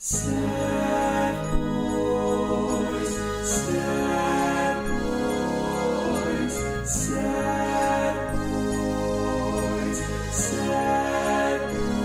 Sad boys, sad boys, sad boys, sad boys,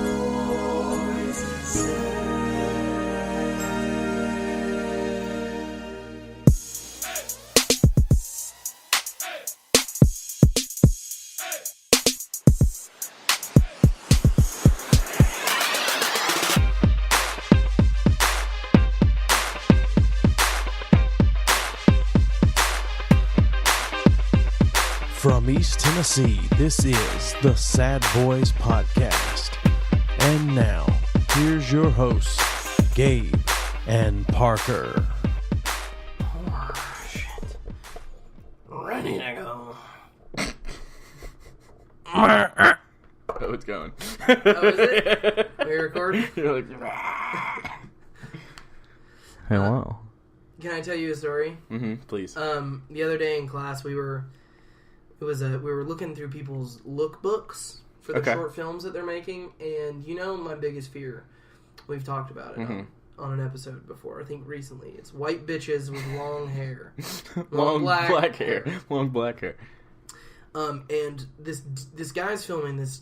From East Tennessee, this is the Sad Boys Podcast. And now, here's your hosts, Gabe and Parker. Oh, shit. Ready to go. Oh, it's going. Oh, is it? Are you recording? You're like, hello. Can I tell you a story? Please. The other day in class, we were looking through people's lookbooks for the short films that they're making, and you know my biggest fear, we've talked about it on an episode before, I think recently, it's white bitches with long hair. Long black hair. Long black hair. And this guy's filming this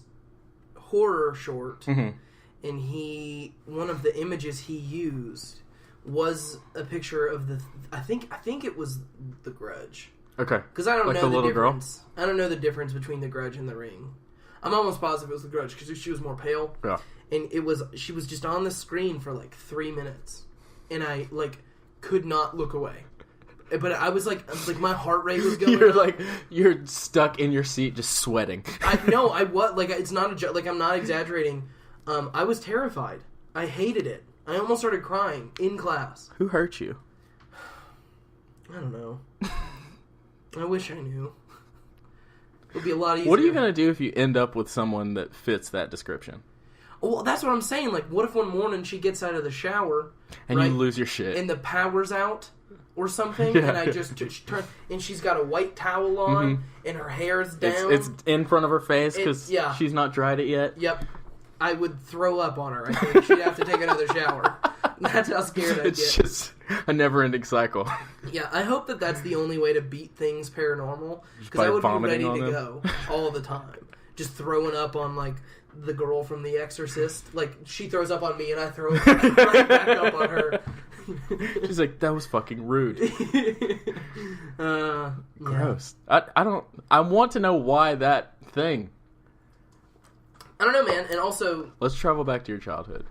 horror short, and one of the images he used was a picture of I think it was The Grudge. Okay. Because I don't like know the the little difference. I don't know the difference between The Grudge and The Ring. I'm almost positive it was The Grudge because she was more pale. Yeah. And she was just on the screen for like 3 minutes, and I could not look away. But I was like my heart rate was going. You're stuck in your seat, just sweating. I was it's not a joke. I'm not exaggerating. I was terrified. I hated it. I almost started crying in class. Who hurt you? I don't know. I wish I knew. It would be a lot easier. What are you going to do if you end up with someone that fits that description? Well, that's what I'm saying. What if one morning she gets out of the shower and you lose your shit, and the power's out or something, and I just turn, and she's got a white towel on, and her hair's down. It's in front of her face because she's not dried it yet. Yep. I would throw up on her. I think she'd have to take another shower. That's how scared I get. It's just a never-ending cycle. Yeah, I hope that that's the only way to beat things paranormal, because I would be ready to go all the time. Just throwing up on, the girl from The Exorcist. She throws up on me, and I throw right back up on her. She's like, that was fucking rude. Gross. Yeah. I want to know why that thing. I don't know, man. And also, let's travel back to your childhood.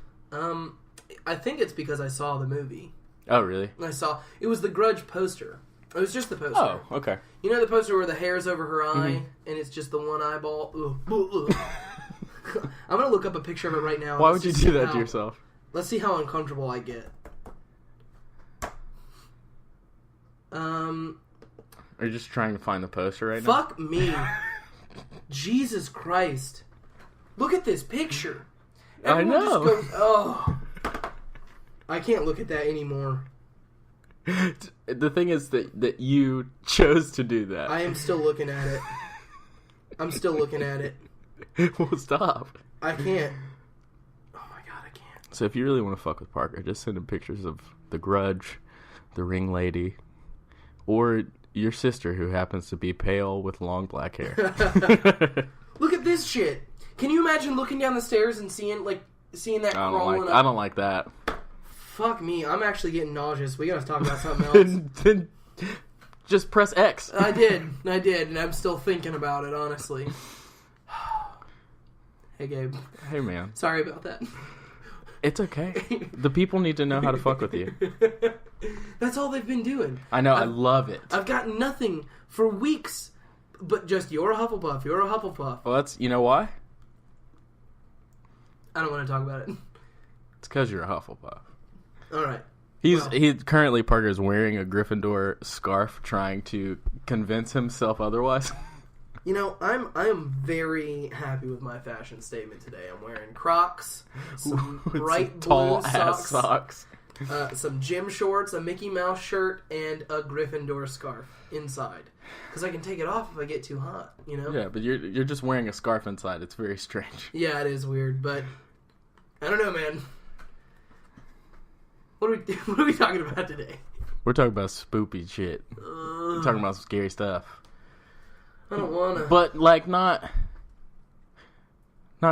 I think it's because I saw the movie. Oh, really? It was the Grudge poster. It was just the poster. Oh, okay. You know the poster where the hair's over her eye, and it's just the one eyeball? Ugh. I'm going to look up a picture of it right now. Why would you do that to yourself? Let's see how uncomfortable I get. Are you just trying to find the poster right now? Fuck me. Jesus Christ. Look at this picture. Everyone I know. Just goes, oh. I can't look at that anymore. The thing is that you chose to do that. I am still looking at it. I'm still looking at it. Well, stop. I can't. Oh my god, I can't. So if you really want to fuck with Parker, just send him pictures of The Grudge, The Ring Lady, or your sister who happens to be pale with long black hair. Look at this shit. Can you imagine looking down the stairs and seeing that crawling up? I don't like that. Fuck me. I'm actually getting nauseous. We gotta talk about something else. Then just press X. I did, and I'm still thinking about it, honestly. Hey, Gabe. Hey, man. Sorry about that. It's okay. The people need to know how to fuck with you. That's all they've been doing. I know. I love it. I've got nothing for weeks, but just, you're a Hufflepuff, you're a Hufflepuff. Well, you know why? I don't want to talk about it. It's because you're a Hufflepuff. All right. Currently Parker is wearing a Gryffindor scarf, trying to convince himself otherwise. You know, I am very happy with my fashion statement today. I'm wearing Crocs, some bright blue socks, some gym shorts, a Mickey Mouse shirt, and a Gryffindor scarf inside. Because I can take it off if I get too hot, you know? Yeah, but you're just wearing a scarf inside. It's very strange. Yeah, it is weird, but I don't know, man. what are we talking about today? We're talking about spoopy shit. We're talking about some scary stuff. I don't wanna. But like not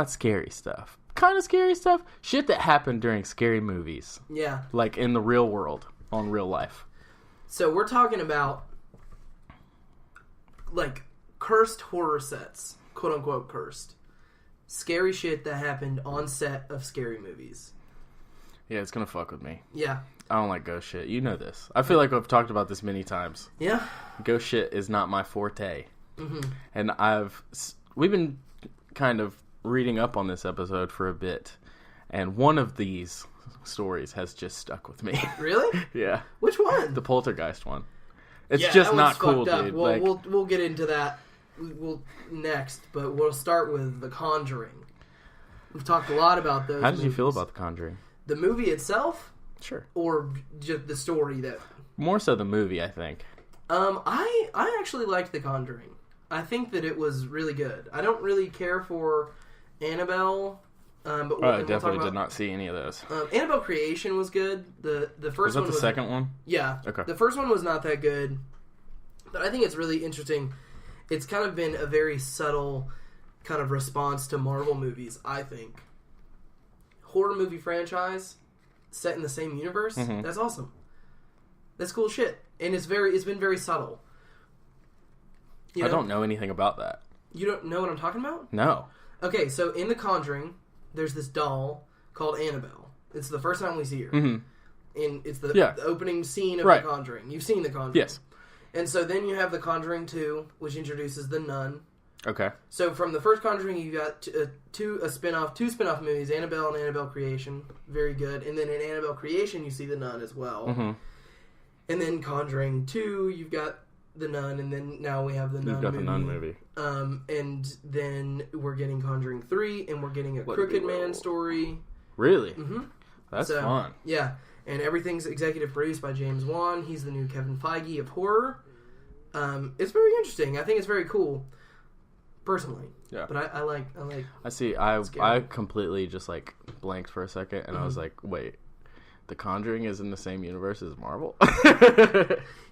scary stuff. Kind of scary stuff. Shit that happened during scary movies. Yeah. Like in the real world, on real life. So we're talking about like cursed horror sets, quote unquote cursed. Scary shit that happened on set of scary movies. Yeah, it's gonna fuck with me. Yeah. I don't like ghost shit. You know this. I feel like I've talked about this many times. Yeah. Ghost shit is not my forte. Mm-hmm. And we've been kind of reading up on this episode for a bit, and one of these stories has just stuck with me. Really? Yeah. Which one? The poltergeist one. It's yeah, just that not one's cool, fucked up. dude. Well, like, we'll get into that next, but we'll start with The Conjuring. We've talked a lot about those. How did you movies. feel about The Conjuring? The movie itself? Sure. Or just the story that... More so the movie, I think. I actually liked The Conjuring. I think that it was really good. I don't really care for Annabelle, but I definitely did not see any of those. Annabelle Creation was good. The first one was that the second one? Yeah. Okay. The first one was not that good, but I think it's really interesting. It's kind of been a very subtle kind of response to Marvel movies, I think. Horror movie franchise set in the same universe. Mm-hmm. That's awesome. That's cool shit, and it's been very subtle. You know? I don't know anything about that. You don't know what I'm talking about? No. Okay, so in The Conjuring, there's this doll called Annabelle. It's the first time we see her. Mm-hmm. And it's the opening scene of The Conjuring. You've seen The Conjuring. Yes. And so then you have The Conjuring 2, which introduces the nun. Okay. So from the first Conjuring, you got two spin-off movies, Annabelle and Annabelle Creation. Very good. And then in Annabelle Creation, you see the nun as well. Mm-hmm. And then Conjuring 2, you've got the nun, and then now we have the nun movie. You've got the nun movie. And then we're getting Conjuring 3, and we're getting a Crooked Man story. Really? Mm-hmm. That's fun. Yeah. And everything's executive produced by James Wan. He's the new Kevin Feige of horror. It's very interesting. I think it's very cool. Personally. Yeah. But I like I see. I completely just like blanked for a second, and I was like, wait. The Conjuring is in the same universe as Marvel?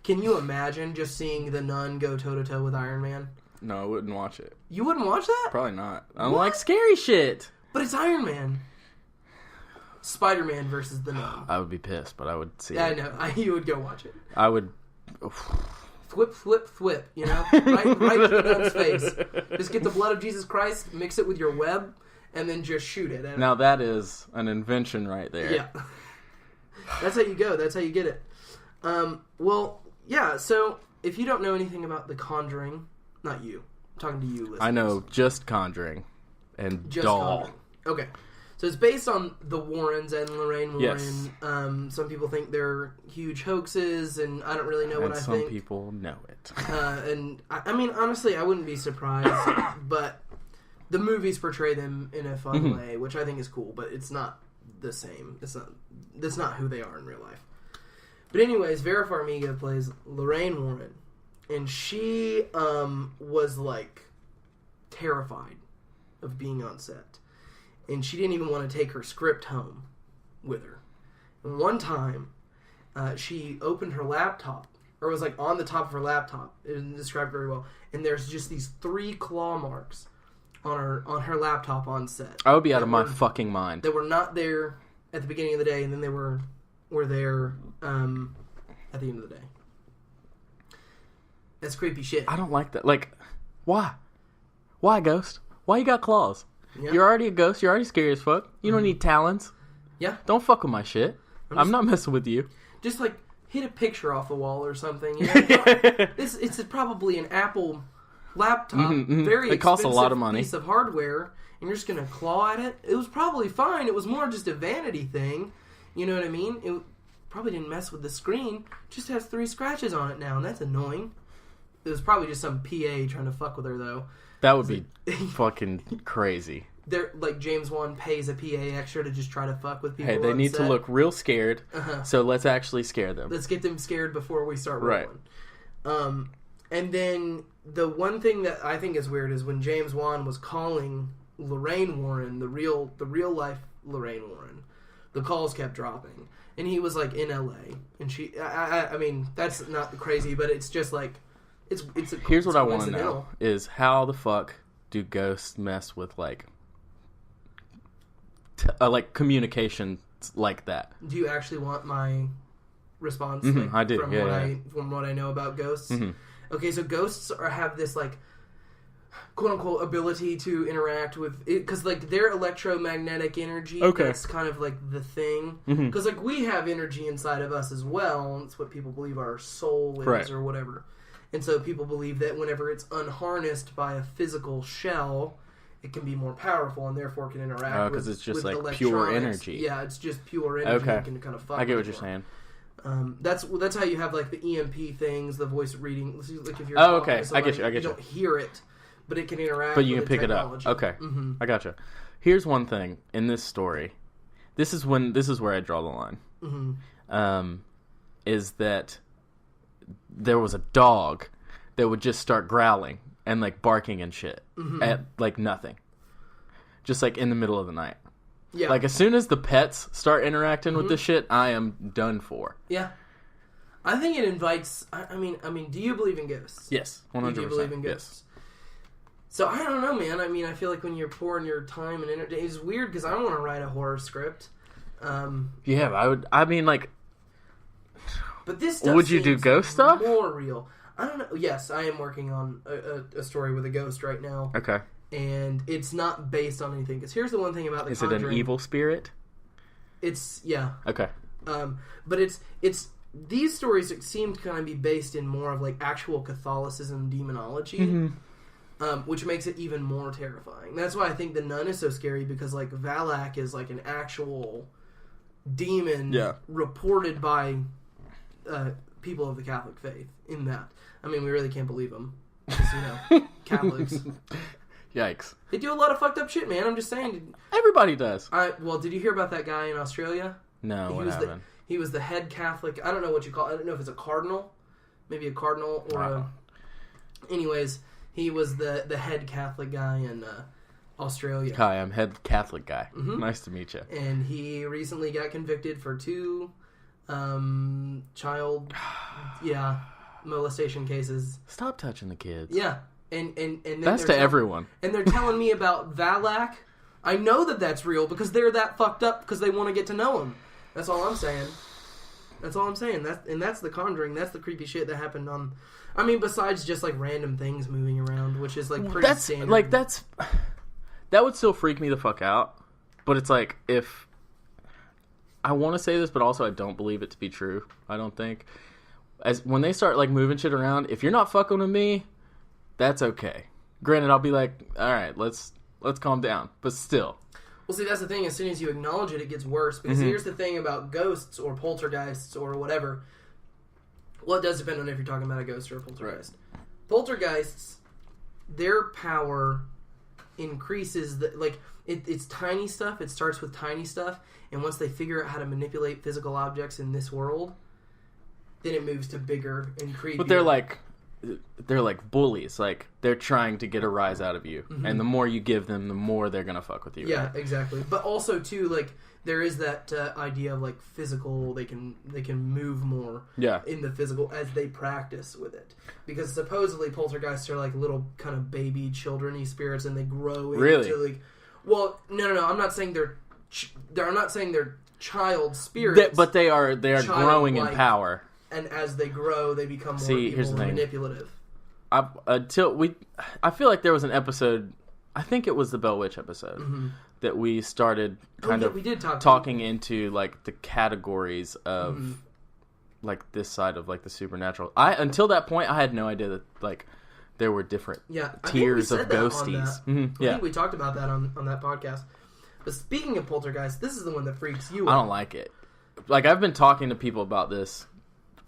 Can you imagine just seeing the nun go toe-to-toe with Iron Man? No, I wouldn't watch it. You wouldn't watch that? Probably not. I don't like scary shit. But it's Iron Man. Spider-Man versus the nun. I would be pissed, but I would see it. it. I know. You would go watch it. I would... Flip, you know? Right in the nun's face. Just get the blood of Jesus Christ, mix it with your web, and then just shoot it. Now that is an invention right there. Yeah. That's how you go. That's how you get it. Well, yeah, so if you don't know anything about The Conjuring, not you. I'm talking to you, listeners. I know just Conjuring and just Doll. Conjuring. Okay. So it's based on the Warrens and Lorraine Warren. Yes. Some people think they're huge hoaxes, and I don't really know what I think. And some people know it. And I mean, honestly, I wouldn't be surprised, but the movies portray them in a fun way, which I think is cool, but it's not the same. That's not who they are in real life. But anyways, Vera Farmiga plays Lorraine Warren, and she was like terrified of being on set, and she didn't even want to take her script home with her. And one time, she opened her laptop, or it was like on the top of her laptop. It was described very well, and there's just these 3 claw marks on her laptop on set. I would be out of my fucking mind. They were not there at the beginning of the day, and then they were there at the end of the day. That's creepy shit. I don't like that. Like, why? Why, Ghost? Why you got claws? Yeah. You're already a ghost. You're already scary as fuck. You don't need talons. Yeah. Don't fuck with my shit. I'm not messing with you. Just, like, hit a picture off the wall or something. You know? It's probably an Apple laptop. Very it costs a lot of money. Piece of hardware, and you're just going to claw at it. It was probably fine. It was more just a vanity thing. You know what I mean? It probably didn't mess with the screen. Just has 3 scratches on it now, and that's annoying. It was probably just some PA trying to fuck with her, though. That would be fucking crazy. They're like James Wan pays a PA extra to just try to fuck with people. Hey, they need to look real scared, so let's actually scare them. Let's get them scared before we start rolling. Right. And then the one thing that I think is weird is when James Wan was calling Lorraine Warren, the real life Lorraine Warren, the calls kept dropping. and he was like in LA, and I mean, that's not crazy, but it's just like, here's what I want to know is how the fuck do ghosts mess with like communication like that? Do you actually want my response? I do. From what I know about ghosts. Okay, so ghosts have this like quote unquote ability to interact with it because like their electromagnetic energy. That's kind of like the thing because like we have energy inside of us as well. It's what people believe our soul is or whatever. And so people believe that whenever it's unharnessed by a physical shell, it can be more powerful and therefore can interact because it's just like pure energy. Yeah, it's just pure energy. Okay. You can kind of fuck I get what with you're saying. That's how you have like the EMP things, the voice reading. Like if you're okay. I get you. You don't hear it, but it can interact. But you with can pick technology. it up. Okay, I gotcha. Here's one thing in this story. This is where I draw the line. Is that there was a dog that would just start growling and like barking and shit at like nothing, just like in the middle of the night. Yeah. Like as soon as the pets start interacting with this shit, I am done for. Yeah. I think it invites. I mean, do you believe in ghosts? Yes, 100%. Do you believe in ghosts? Yes. So I don't know, man. I mean, I feel like when you're pouring your time and energy, it's weird because I want to write a horror script. Yeah, I would. I mean, like. But this stuff would you do ghost stuff? More real. I don't know. Yes, I am working on a story with a ghost right now. Okay. And it's not based on anything. Because here's the one thing about the Conjuring. Is it an evil spirit? It's yeah. Okay. But it's these stories seem to kind of be based in more of like actual Catholicism demonology, which makes it even more terrifying. That's why I think the Nun is so scary because like Valak is like an actual demon reported by people of the Catholic faith. In that, I mean, we really can't believe them. Because, Catholics. Yikes. They do a lot of fucked up shit, man. I'm just saying. Everybody does. Well, did you hear about that guy in Australia? No, what happened? He was the head Catholic. I don't know what you call it. I don't know if it's a cardinal. Maybe a cardinal or a... Anyways, he was the head Catholic guy in Australia. Hi, I'm head Catholic guy. Nice to meet you. And he recently got convicted for 2 child molestation cases. Stop touching the kids. Yeah. And then that's to everyone. And they're telling me about Valak. I know that that's real because they're that fucked up because they want to get to know him. That's all I'm saying. That's the Conjuring. That's the creepy shit that happened on. I mean, besides just like random things moving around, which is like pretty standard. Like that would still freak me the fuck out. But it's like if I want to say this, but also I don't believe it to be true. I don't think when they start like moving shit around, if you're not fucking with me, that's okay. Granted, I'll be like, all right, let's calm down. But still. Well, see, that's the thing. As soon as you acknowledge it, it gets worse. Because here's the thing about ghosts or poltergeists or whatever. Well, it does depend on if you're talking about a ghost or a poltergeist. Right. Poltergeists, their power increases. It's tiny stuff. It starts with tiny stuff. And once they figure out how to manipulate physical objects in this world, then it moves to bigger and creepier. But they're like bullies. Like, they're trying to get a rise out of you. And the more you give them, the more they're going to fuck with you. Yeah, right? exactly. But also, too, like, there is that idea of, like, physical, they can move more in the physical as they practice with it. Because supposedly poltergeists are, like, little kind of baby children-y spirits, and they grow into, like... Well, no, I'm not saying they're child spirits. But they are growing in power. And as they grow, they become more evil and manipulative. I feel like there was an episode, I think it was the Bell Witch episode, that we started we did talking into like the categories of like this side of like the supernatural. Until that point, I had no idea that like there were different tiers of ghosties. I think we talked about that on that podcast. But speaking of poltergeist, this is the one that freaks you out. I don't like it. Like, I've been talking to people about this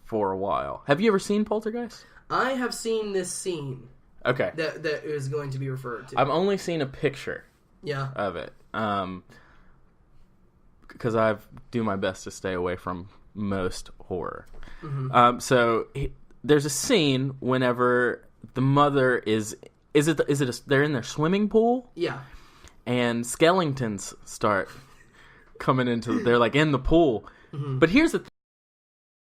for a while. Have you ever seen Poltergeist? I have seen this scene. Okay. That is going to be referred to. I've only seen a picture of it. Because I do my best to stay away from most horror. So there's a scene whenever the mother they're in their swimming pool? Yeah. And skeletons start coming they're like in the pool. But here's the